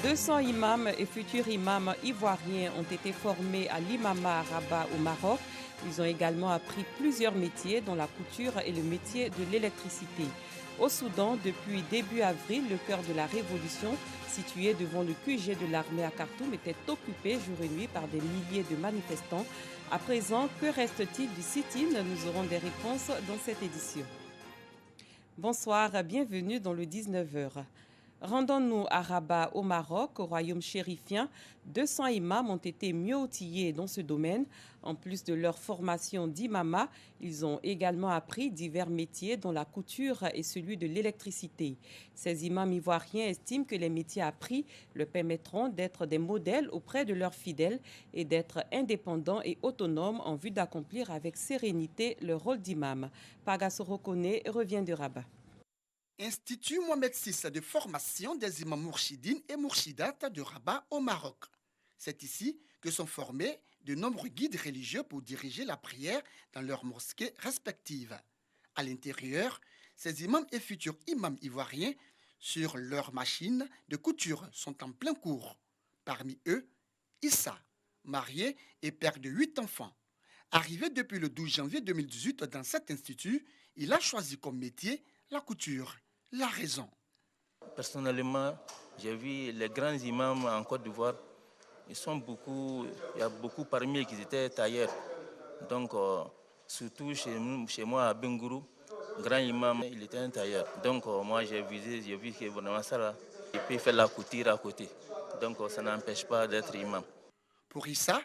200 imams et futurs imams ivoiriens ont été formés à l'imama à Rabat au Maroc. Ils ont également appris plusieurs métiers, dont la couture et le métier de l'électricité. Au Soudan, depuis début avril, le cœur de la révolution, situé devant le QG de l'armée à Khartoum, était occupé jour et nuit par des milliers de manifestants. À présent, que reste-t-il du sit-in? Nous aurons des réponses dans cette édition. Bonsoir, bienvenue dans le 19h. Rendons-nous à Rabat, au Maroc, au royaume chérifien. 200 imams ont été mieux outillés dans ce domaine. En plus de leur formation d'imama, ils ont également appris divers métiers, dont la couture et celui de l'électricité. Ces imams ivoiriens estiment que les métiers appris leur permettront d'être des modèles auprès de leurs fidèles et d'être indépendants et autonomes en vue d'accomplir avec sérénité leur rôle d'imam. Pagasso Kone revient de Rabat. Institut Mohamed VI de formation des imams mourchidines et mourchidates de Rabat au Maroc. C'est ici que sont formés de nombreux guides religieux pour diriger la prière dans leurs mosquées respectives. À l'intérieur, ces imams et futurs imams ivoiriens sur leurs machines de couture sont en plein cours. Parmi eux, Issa, marié et père de 8 enfants. Arrivé depuis le 12 janvier 2018 dans cet institut, il a choisi comme métier la couture. La raison. Personnellement, j'ai vu les grands imams en Côte d'Ivoire. Ils sont beaucoup, il y a beaucoup parmi eux qui étaient tailleurs. Donc, surtout chez moi à Bengourou, grand imam, il était un tailleur. Donc, moi, j'ai vu que vraiment ça là, il peut faire la couture à côté. Donc, ça n'empêche pas d'être imam. Pour Issa,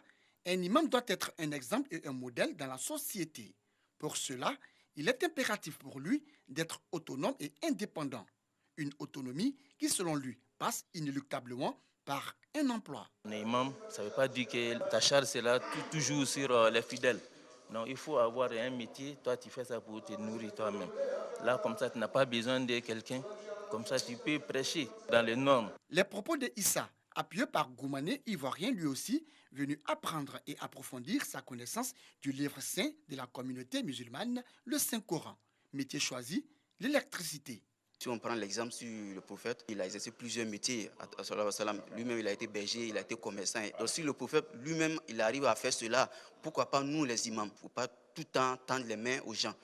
un imam doit être un exemple et un modèle dans la société. Pour cela, il est impératif pour lui d'être autonome et indépendant. Une autonomie qui, selon lui, passe inéluctablement par un emploi. Un imam, ça ne veut pas dire que ta charge c'est là toujours sur les fidèles. Non, il faut avoir un métier, toi tu fais ça pour te nourrir toi-même. Là, comme ça, tu n'as pas besoin de quelqu'un. Comme ça, tu peux prêcher dans les normes. Les propos de Issa, appuyés par Goumané, ivoirien lui aussi, venu apprendre et approfondir sa connaissance du livre saint de la communauté musulmane, le Saint-Coran. Métier choisi, l'électricité. Si on prend l'exemple sur le prophète, il a exercé plusieurs métiers. Lui-même, il a été berger, il a été commerçant. Donc, si le prophète lui-même, il arrive à faire cela, pourquoi pas nous, les imams? Il ne faut pas tout le temps tendre les mains aux gens.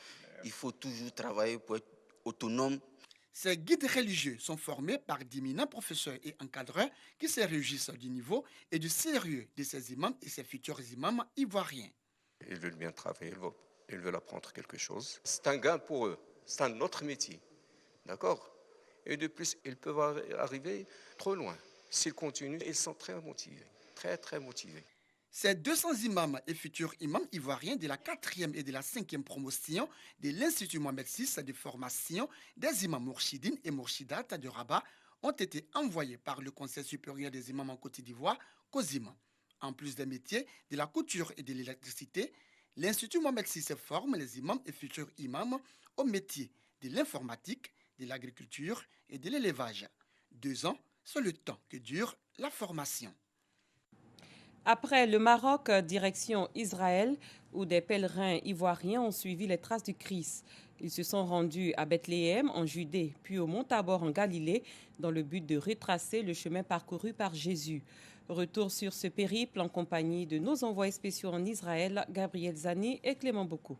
Il faut toujours travailler pour être autonome. Ces guides religieux sont formés par d'éminents professeurs et encadreurs qui se réjouissent du niveau et du sérieux de ces imams et ces futurs imams ivoiriens. Ils veulent bien travailler, ils veulent apprendre quelque chose. C'est un gain pour eux, c'est un autre métier. D'accord? Et de plus, ils peuvent arriver trop loin. S'ils continuent, ils sont très motivés, très motivés. Ces 200 imams et futurs imams ivoiriens de la 4e et de la 5e promotion de l'Institut Mohamed VI de formation des imams mourchidines et mourchidates de Rabat ont été envoyés par le Conseil supérieur des imams en Côte d'Ivoire, COSIM. En plus des métiers de la couture et de l'électricité, l'Institut Mohamed VI forme les imams et futurs imams aux métiers de l'informatique, de l'agriculture et de l'élevage. 2 ans, c'est le temps que dure la formation. Après le Maroc, direction Israël, où des pèlerins ivoiriens ont suivi les traces du Christ. Ils se sont rendus à Bethléem, en Judée, puis au Mont Tabor, en Galilée, dans le but de retracer le chemin parcouru par Jésus. Retour sur ce périple en compagnie de nos envoyés spéciaux en Israël, Gabriel Zani et Clément Bocco.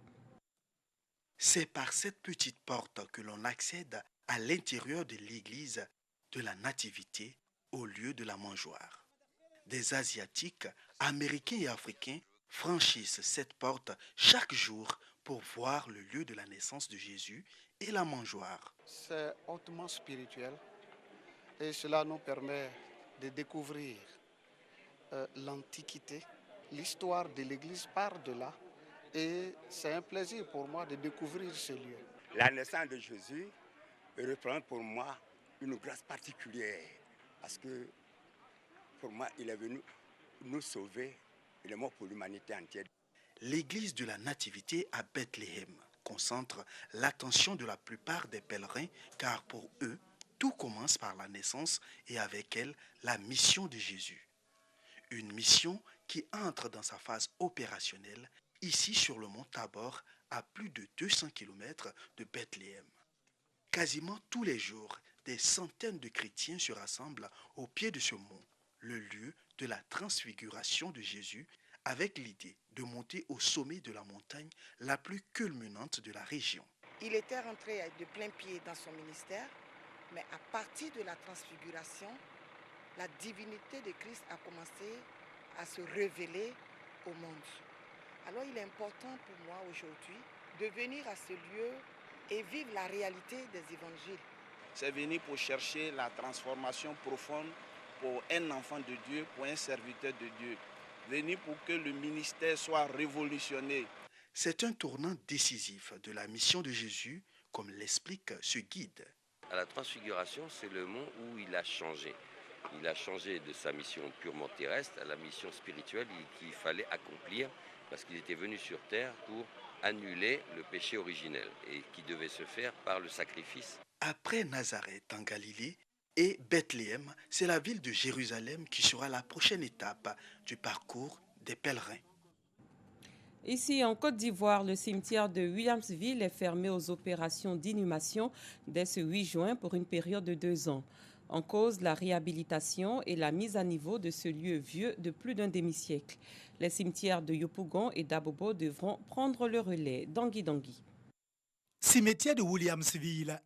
C'est par cette petite porte que l'on accède à l'intérieur de l'église de la Nativité, au lieu de la mangeoire. Des Asiatiques, Américains et Africains franchissent cette porte chaque jour pour voir le lieu de la naissance de Jésus et la mangeoire. C'est hautement spirituel et cela nous permet de découvrir l'Antiquité, l'histoire de l'Église par delà, et c'est un plaisir pour moi de découvrir ce lieu. La naissance de Jésus représente pour moi une grâce particulière parce que pour moi, il est venu nous sauver, il est mort pour l'humanité entière. L'église de la Nativité à Bethléem concentre l'attention de la plupart des pèlerins car pour eux, tout commence par la naissance et avec elle, la mission de Jésus. Une mission qui entre dans sa phase opérationnelle ici sur le mont Tabor à plus de 200 km de Bethléem. Quasiment tous les jours, des centaines de chrétiens se rassemblent au pied de ce mont, le lieu de la transfiguration de Jésus, avec l'idée de monter au sommet de la montagne la plus culminante de la région. Il était rentré de plein pied dans son ministère, mais à partir de la transfiguration, la divinité de Christ a commencé à se révéler au monde. Alors il est important pour moi aujourd'hui de venir à ce lieu et vivre la réalité des évangiles. C'est venir pour chercher la transformation profonde pour un enfant de Dieu, pour un serviteur de Dieu. Venir pour que le ministère soit révolutionné. C'est un tournant décisif de la mission de Jésus, comme l'explique ce guide. À la transfiguration, c'est le mont où il a changé. Il a changé de sa mission purement terrestre à la mission spirituelle qu'il fallait accomplir parce qu'il était venu sur terre pour annuler le péché originel et qui devait se faire par le sacrifice. Après Nazareth en Galilée et Bethléem, c'est la ville de Jérusalem qui sera la prochaine étape du parcours des pèlerins. Ici, en Côte d'Ivoire, le cimetière de Williamsville est fermé aux opérations d'inhumation dès ce 8 juin pour une période de 2 ans. En cause, la réhabilitation et la mise à niveau de ce lieu vieux de plus d'un demi-siècle. Les cimetières de Yopougon et d'Abobo devront prendre le relais. Dangui. Cimetière de Williamsville.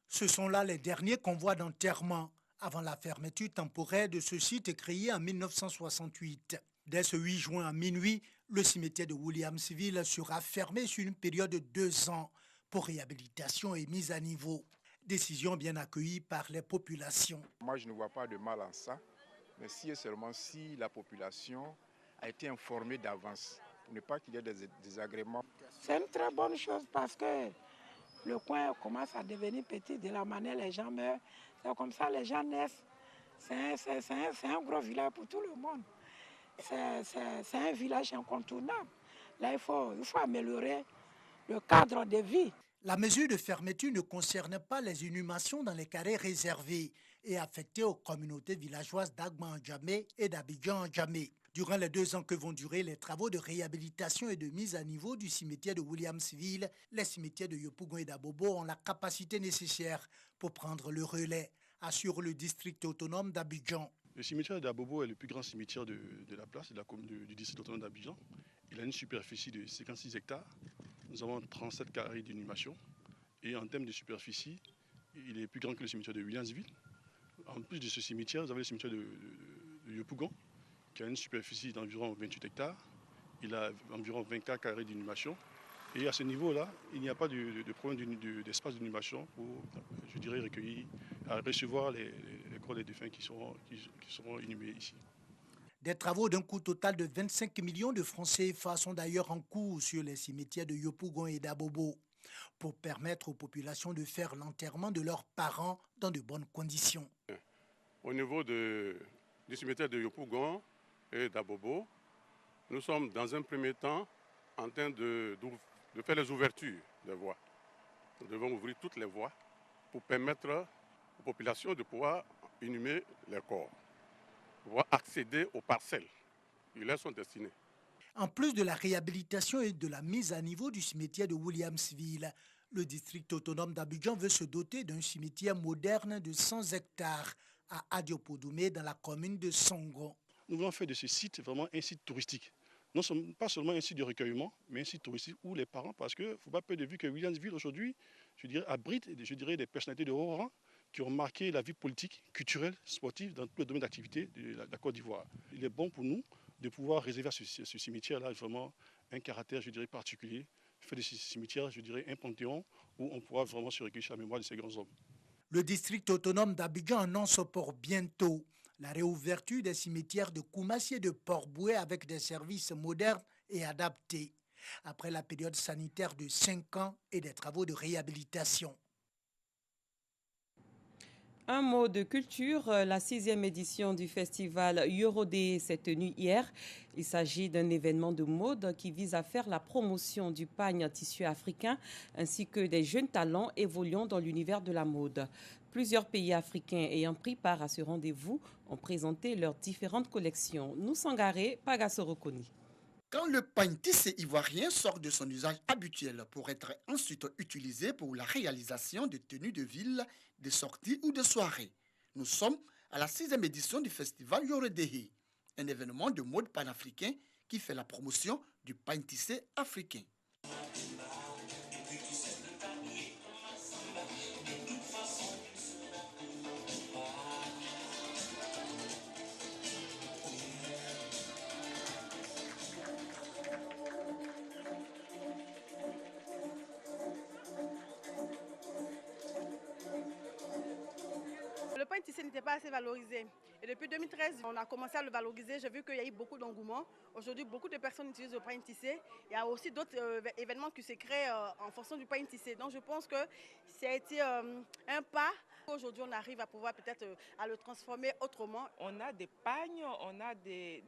Ce sont là les derniers convois d'enterrement avant la fermeture temporaire de ce site créé en 1968. Dès ce 8 juin à minuit, le cimetière de Williamsville sera fermé sur une période de 2 ans pour réhabilitation et mise à niveau. Décision bien accueillie par les populations. Moi, je ne vois pas de mal en ça, mais si et seulement si la population a été informée d'avance, pour ne pas qu'il y ait des désagréments. C'est une très bonne chose parce que le coin commence à devenir petit de la manière les gens meurent. C'est comme ça les gens naissent. C'est un gros village pour tout le monde. C'est un village incontournable. Là, il faut améliorer le cadre de vie. La mesure de fermeture ne concerne pas les inhumations dans les carrés réservés et affectés aux communautés villageoises d'Agba-Ndjamé et d'Abidjan-Ndjamé. Durant les 2 ans que vont durer les travaux de réhabilitation et de mise à niveau du cimetière de Williamsville, les cimetières de Yopougon et d'Abobo ont la capacité nécessaire pour prendre le relais, assure le district autonome d'Abidjan. Le cimetière d'Abobo est le plus grand cimetière de la place, du district autonome d'Abidjan. Il a une superficie de 56 hectares. Nous avons 37 carrés d'inhumation. Et en termes de superficie, il est plus grand que le cimetière de Williamsville. En plus de ce cimetière, vous avez le cimetière de Yopougon, qui a une superficie d'environ 28 hectares. Il a environ 24 carrés d'inhumation. Et à ce niveau-là, il n'y a pas de problème d'espace d'inhumation pour, je dirais, recevoir les corps des défunts qui seront inhumés ici. Des travaux d'un coût total de 25 millions de francs CFA sont d'ailleurs en cours sur les cimetières de Yopougon et d'Abobo pour permettre aux populations de faire l'enterrement de leurs parents dans de bonnes conditions. Au niveau du cimetière de Yopougon et d'Abobo, nous sommes dans un premier temps en train de faire les ouvertures des voies. Nous devons ouvrir toutes les voies pour permettre aux populations de pouvoir inhumer les corps, pouvoir accéder aux parcelles qui leur sont destinées. En plus de la réhabilitation et de la mise à niveau du cimetière de Williamsville, le district autonome d'Abidjan veut se doter d'un cimetière moderne de 100 hectares à Adiopodoumé dans la commune de Songo. Nous voulons faire de ce site vraiment un site touristique. Non, pas seulement un site de recueillement, mais un site touristique où les parents, parce qu'il ne faut pas perdre de vue que Williamsville aujourd'hui, je dirais, abrite des personnalités de haut rang qui ont marqué la vie politique, culturelle, sportive dans tous les domaines d'activité de la Côte d'Ivoire. Il est bon pour nous de pouvoir réserver à ce cimetière-là vraiment un caractère, je dirais, particulier, faire de ce cimetière, je dirais, un panthéon où on pourra vraiment se recueillir sur la mémoire de ces grands hommes. Le district autonome d'Abidjan annonce pour bientôt la réouverture des cimetières de Koumassi et de Port-Boué avec des services modernes et adaptés, après la période sanitaire de 5 ans et des travaux de réhabilitation. Un mot de culture, la 6e édition du festival Eurodé s'est tenue hier. Il s'agit d'un événement de mode qui vise à faire la promotion du pagne tissu africain ainsi que des jeunes talents évoluant dans l'univers de la mode. Plusieurs pays africains ayant pris part à ce rendez-vous ont présenté leurs différentes collections. Nous Sangaré, Pagasso Rokoni. Quand le pain tissé ivoirien sort de son usage habituel pour être ensuite utilisé pour la réalisation de tenues de ville, de sorties ou de soirées. Nous sommes à la 6e édition du festival Yoredehi, un événement de mode panafricain qui fait la promotion du pain tissé africain. Le pain tissé n'était pas assez valorisé. Et depuis 2013, on a commencé à le valoriser. J'ai vu qu'il y a eu beaucoup d'engouement. Aujourd'hui, beaucoup de personnes utilisent le pain tissé. Il y a aussi d'autres événements qui se créent en fonction du pain tissé. Donc je pense que ça a été un pas. Aujourd'hui, on arrive à pouvoir peut-être à le transformer autrement. On a des pagnes, on a des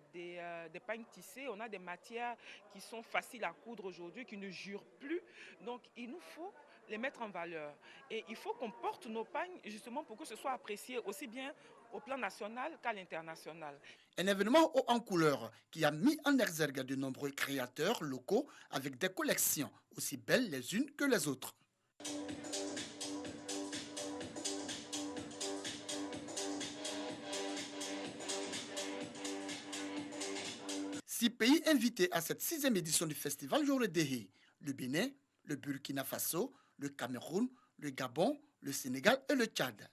pagnes tissées, on a des matières qui sont faciles à coudre aujourd'hui, qui ne jurent plus. Donc il nous faut les mettre en valeur. Et il faut qu'on porte nos pagnes justement pour que ce soit apprécié aussi bien au plan national qu'à l'international. Un événement haut en couleur qui a mis en exergue de nombreux créateurs locaux avec des collections aussi belles les unes que les autres. 6 pays invités à cette 6e édition du festival Yoredehi: le Bénin, le Burkina Faso, le Cameroun, le Gabon, le Sénégal et le Tchad.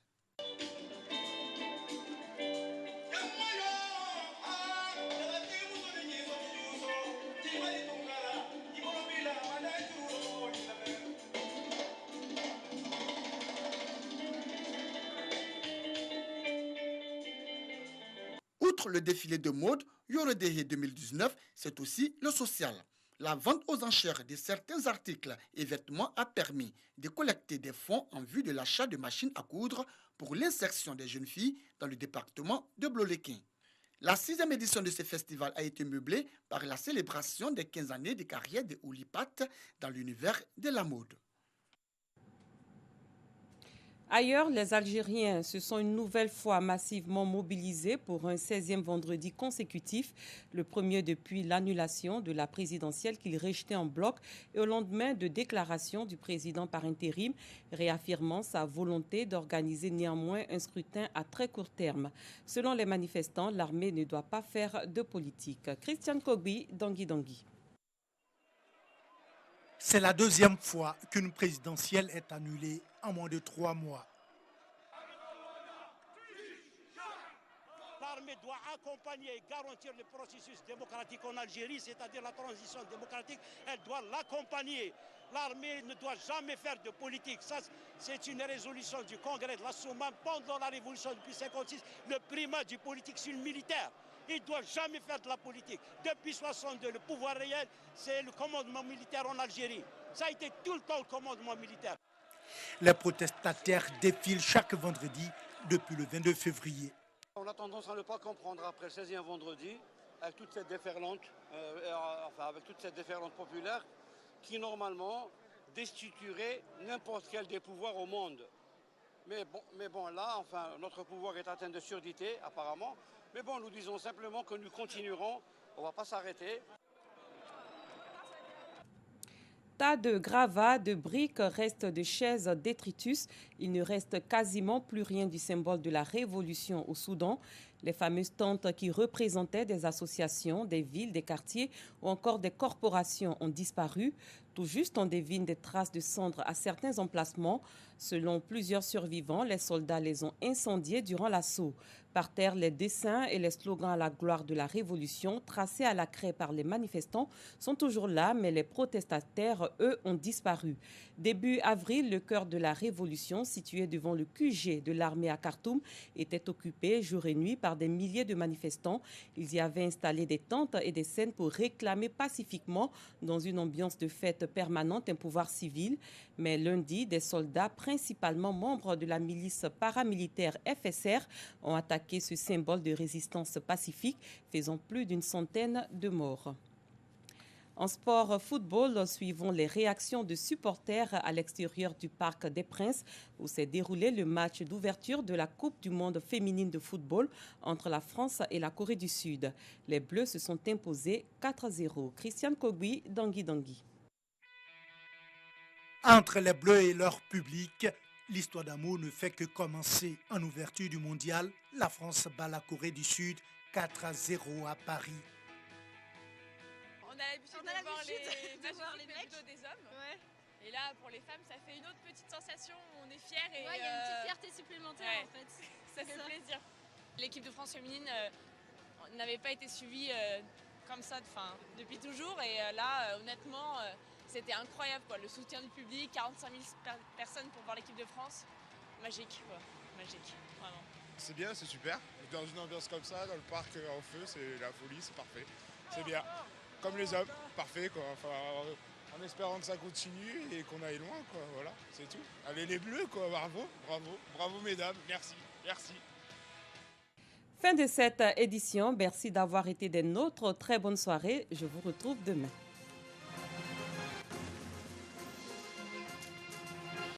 Outre le défilé de mode, Yoredehi 2019, c'est aussi le social. La vente aux enchères de certains articles et vêtements a permis de collecter des fonds en vue de l'achat de machines à coudre pour l'insertion des jeunes filles dans le département de Bloléquin. La 6e édition de ce festival a été meublée par la célébration des 15 années de carrière de Oulipat dans l'univers de la mode. Ailleurs, les Algériens se sont une nouvelle fois massivement mobilisés pour un 16e vendredi consécutif, le premier depuis l'annulation de la présidentielle qu'ils rejetaient en bloc et au lendemain de déclaration du président par intérim, réaffirmant sa volonté d'organiser néanmoins un scrutin à très court terme. Selon les manifestants, l'armée ne doit pas faire de politique. Christian Kogbi, Dangui. C'est la 2e fois qu'une présidentielle est annulée en moins de 3 mois. L'armée doit accompagner et garantir le processus démocratique en Algérie, c'est-à-dire la transition démocratique, elle doit l'accompagner. L'armée ne doit jamais faire de politique. Ça, c'est une résolution du Congrès de la Soumane pendant la révolution depuis 1956. Le primat du politique sur le militaire. Il ne doit jamais faire de la politique. Depuis 1962, le pouvoir réel, c'est le commandement militaire en Algérie. Ça a été tout le temps le commandement militaire. Les protestataires défilent chaque vendredi depuis le 22 février. On a tendance à ne pas comprendre après le 16e vendredi, avec toute cette déferlante, populaire, qui normalement destituerait n'importe quel des pouvoirs au monde. Mais bon, là, notre pouvoir est atteint de surdité, apparemment. Mais bon, nous disons simplement que nous continuerons, on ne va pas s'arrêter. Tas de gravats, de briques, restes de chaises, détritus. Il ne reste quasiment plus rien du symbole de la révolution au Soudan. Les fameuses tentes qui représentaient des associations, des villes, des quartiers ou encore des corporations ont disparu. Tout juste, on devine des traces de cendres à certains emplacements. Selon plusieurs survivants, les soldats les ont incendiés durant l'assaut. Par terre, les dessins et les slogans à la gloire de la révolution, tracés à la craie par les manifestants, sont toujours là, mais les protestataires, eux, ont disparu. Début avril, le cœur de la révolution, situé devant le QG de l'armée à Khartoum, était occupé jour et nuit par des milliers de manifestants. Ils y avaient installé des tentes et des scènes pour réclamer pacifiquement, dans une ambiance de fête permanente, un pouvoir civil. Mais lundi, des soldats, principalement membres de la milice paramilitaire FSR, ont attaqué ce symbole de résistance pacifique, faisant plus d'une centaine de morts. En sport football, suivons les réactions de supporters à l'extérieur du Parc des Princes où s'est déroulé le match d'ouverture de la Coupe du monde féminine de football entre la France et la Corée du Sud. Les Bleus se sont imposés 4-0. Christiane Kogui, Dangui. Entre les Bleus et leur public, l'histoire d'amour ne fait que commencer. En ouverture du mondial, la France bat la Corée du Sud 4-0 à Paris. On a l'habitude de voir les mecs plutôt des hommes. Ouais. Et là, pour les femmes, ça fait une autre petite sensation où on est fiers. Ouais, il y a une petite fierté supplémentaire en fait. Ça fait plaisir. L'équipe de France féminine n'avait pas été suivie comme ça depuis toujours. Et là, honnêtement, c'était incroyable. Le soutien du public, 45 000 personnes pour voir l'équipe de France. Magique, magique, vraiment. C'est bien, c'est super. Dans une ambiance comme ça, dans le parc en feu, c'est la folie, c'est parfait. C'est bien. Comme les hommes, parfait quoi. Enfin, en espérant que ça continue et qu'on aille loin quoi. Voilà, c'est tout. Allez les Bleus quoi, bravo mesdames, merci. Fin de cette édition, merci d'avoir été des nôtres. Très bonne soirée, je vous retrouve demain.